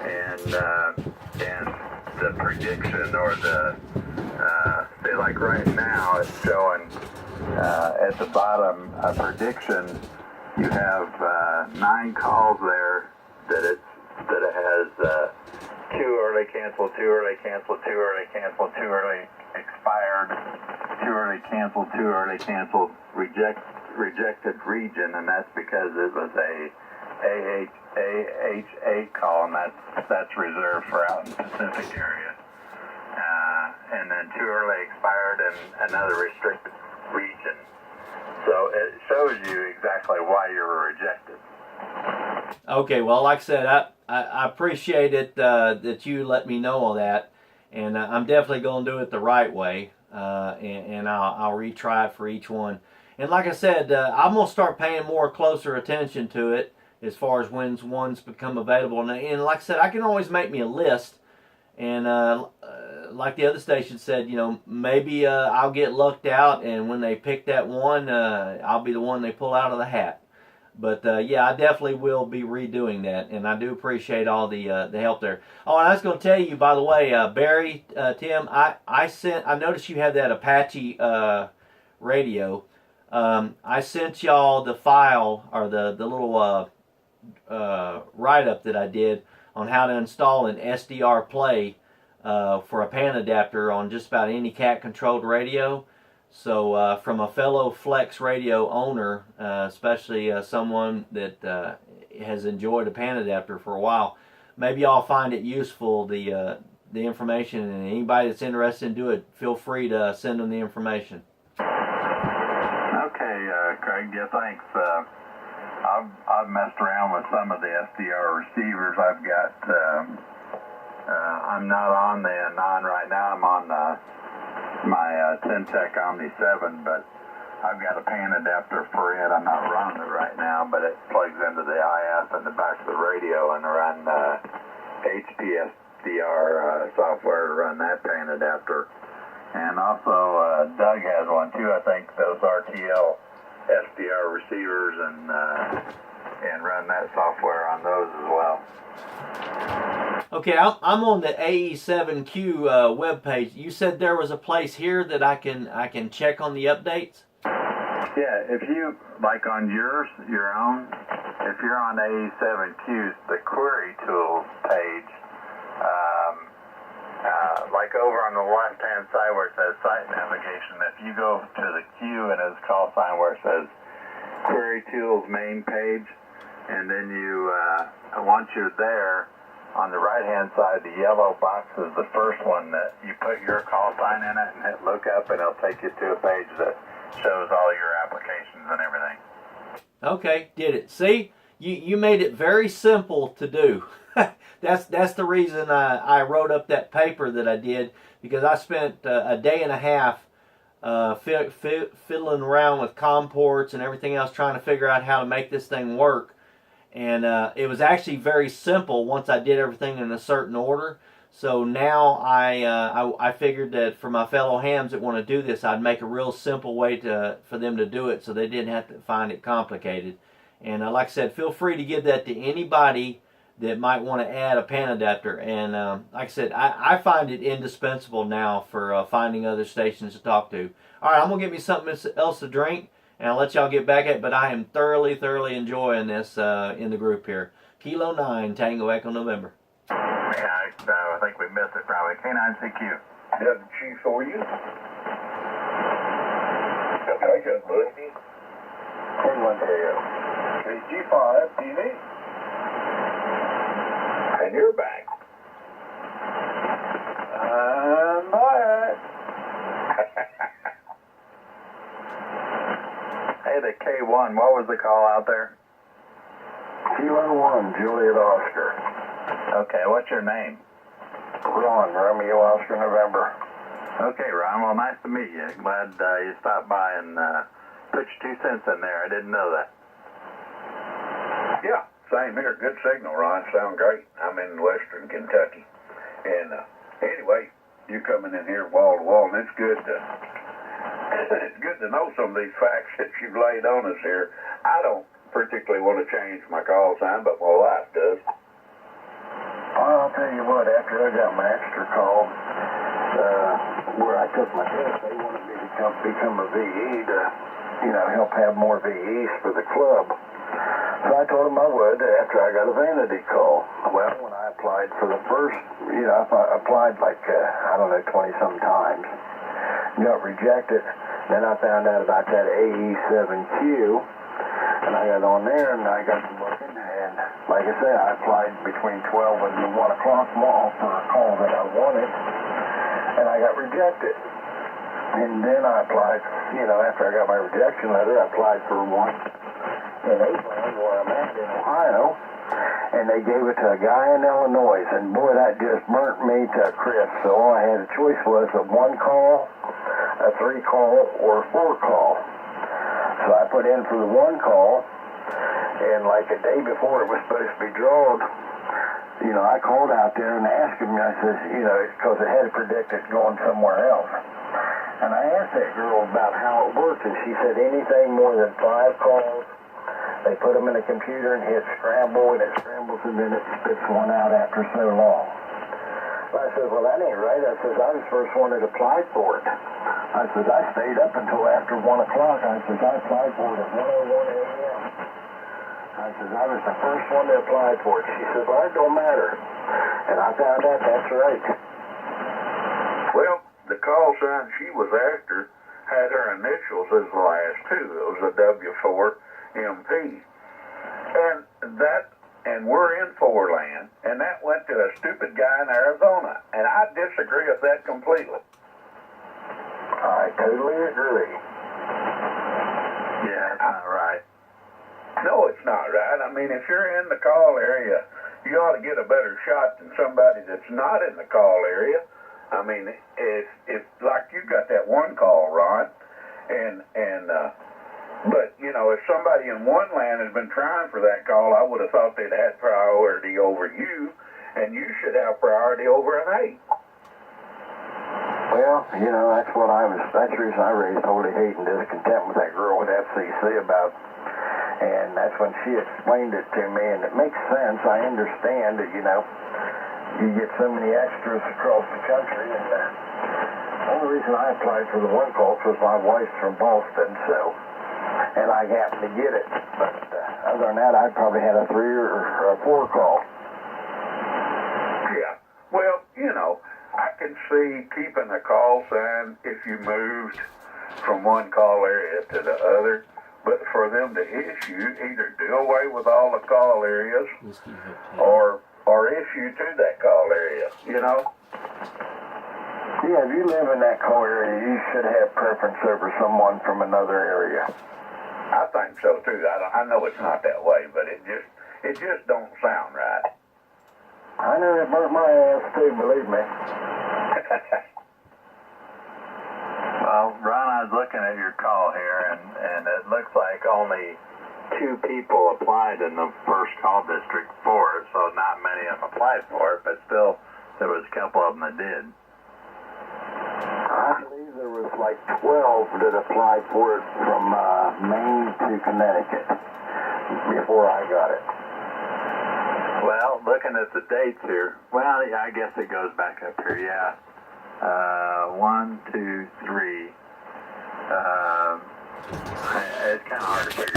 and the prediction or the say like right now it's showing at the bottom a prediction. You have 9 calls there that it has 2 early canceled, 2 early canceled, 2 early canceled, 2 early expired, 2 early canceled, 2 early canceled, rejected region, and that's because it was a AH8 call, and that's reserved for out in the Pacific area. And then 2 early expired and another restricted region. So it shows you exactly why you were rejected. Okay, well, like I said, I appreciate it that you let me know all that, and I'm definitely going to do it the right way, and I'll retry it for each one. And like I said, I'm going to start paying more closer attention to it as far as when ones become available. And like I said, I can always make me a list, and like the other station said, you know, maybe I'll get lucked out, and when they pick that one, I'll be the one they pull out of the hat. But yeah, I definitely will be redoing that, and I do appreciate all the help there. Oh, and I was going to tell you, by the way, Barry, Tim, I noticed you have that Apache radio. I sent y'all the file or the little write-up that I did on how to install an Sdr play for a Panadapter on just about any cat-controlled radio. So from a fellow Flex radio owner, especially someone that has enjoyed a Panadapter for a while, maybe I'll find it useful, the information, and anybody that's interested in doing it, feel free to send them the information. Okay, Craig, yeah, thanks. I've messed around with some of the SDR receivers. I've got, I'm not on the non right now, I'm on my Syntec Omni 7, but I've got a Panadapter for it. I'm not running it right now, but it plugs into the IF in the back of the radio, and I run HPSDR software to run that Panadapter. And also Doug has one too, I think, those RTL SDR receivers, and run that software on those as well. Okay, I'm on the AE7Q webpage. You said there was a place here that I can check on the updates? Yeah, if you, like on your own, if you're on AE7Q's, the query tools page, like over on the left-hand side where it says site navigation, if you go to the Q and its call sign where it says query tools main page, and then you, once you're there, on the right-hand side, the yellow box is the first one that you put your call sign in it and hit look up, and it'll take you to a page that shows all your applications and everything. Okay, did it. See, you made it very simple to do. That's the reason I wrote up that paper that I did, because I spent a day and a half fiddling around with COM ports and everything else, trying to figure out how to make this thing work. And it was actually very simple once I did everything in a certain order. So now I figured that for my fellow hams that want to do this, I'd make a real simple way for them to do it, so they didn't have to find it complicated. And like I said, feel free to give that to anybody that might want to add a Panadapter. And like I said, I find it indispensable now for finding other stations to talk to. All right, I'm going to get me something else to drink, and I'll let y'all get back at it, but I am thoroughly enjoying this in the group here. Kilo 9, Tango Echo November. Yeah, I think we missed it probably. K9CQ. G for you. Okay, good, buddy. K1KO. KG5, TV. And you're back. I'm back. Hey, the K1, what was the call out there? Kilo 1, Juliet Oscar. Okay, what's your name? Ron, Romeo Oscar November. Okay, Ron, well, nice to meet you. Glad you stopped by and put your 2 cents in there. I didn't know that. Yeah, same here. Good signal, Ron. Sound great. I'm in western Kentucky. And anyway, you coming in here wall to wall, and it's good to it's good to know some of these facts that you've laid on us here. I don't particularly want to change my call sign, but my wife does. tell you what, after I got my extra call, where I took my test, they wanted me to become a VE to, help have more VEs for the club. So I told them I would after I got a vanity call. Well, when I applied for the first, I applied like, 20-some times. Got rejected. Then I found out about that AE7Q, and I got on there and I got to looking, and like I said, I applied between 12 and 1 o'clock tomorrow for a call that I wanted, and I got rejected. And then I applied, after I got my rejection letter, I applied for one in Oakland, where I'm at in Ohio, and they gave it to a guy in Illinois, and boy, that just burnt me to a crisp. So all I had a choice was a 1 call, a 3 call, or a 4 call. So I put in for the 1 call, and like a day before it was supposed to be drawn, I called out there and asked him, I says, because it had predicted going somewhere else. And I asked that girl about how it worked, and she said anything more than 5 calls, they put them in a computer and hit scramble, and it scrambles, and then it spits one out after so long. I said, well, that ain't right. I said, I was the first one that applied for it. I said, I stayed up until after 1 o'clock. I said, I applied for it at 1:01 a.m. I said, I was the first one that applied for it. She said, well, it don't matter. And I found out that's right. Well, the call sign she was after had her initials as the last 2. It was a W4MP. And we're in 4-land, and that went to a stupid guy in Arizona. And I disagree with that completely. I totally agree. Yeah, that's not right. No, it's not right. I mean, if you're in the call area, you ought to get a better shot than somebody that's not in the call area. I mean, if like you got that 1 call, Ron, but if somebody in 1-land has been trying for that call, I would have thought they'd had priority over you, and you should have priority over an 8. Well, that's the reason I raised holy hate and discontent with that girl with FCC about, and that's when she explained it to me, and it makes sense. I understand that, you get so many extras across the country, and the only reason I applied for the 1 call was my wife's from Boston, and I happened to get it. But other than that, I probably had a 3 or a 4 call. Yeah. Well, I can see keeping a call sign if you moved from 1 call area to the other, but for them to issue, either do away with all the call areas or issue to that call area, Yeah, if you live in that call area, you should have preference over someone from another area. I think so too. I know it's not that way, but it just don't sound right. I know it burnt my ass too, believe me. Well, Ron, I was looking at your call here, and it looks like only 2 people applied in the first call district for it, so not many of them applied for it, but still, there was a couple of them that did. I believe there was like 12 that applied for it from Maine to Connecticut before I got it. Well, looking at the dates here, well, yeah, I guess it goes back up here, yeah. 1, 2, 3. It's kind of hard to figure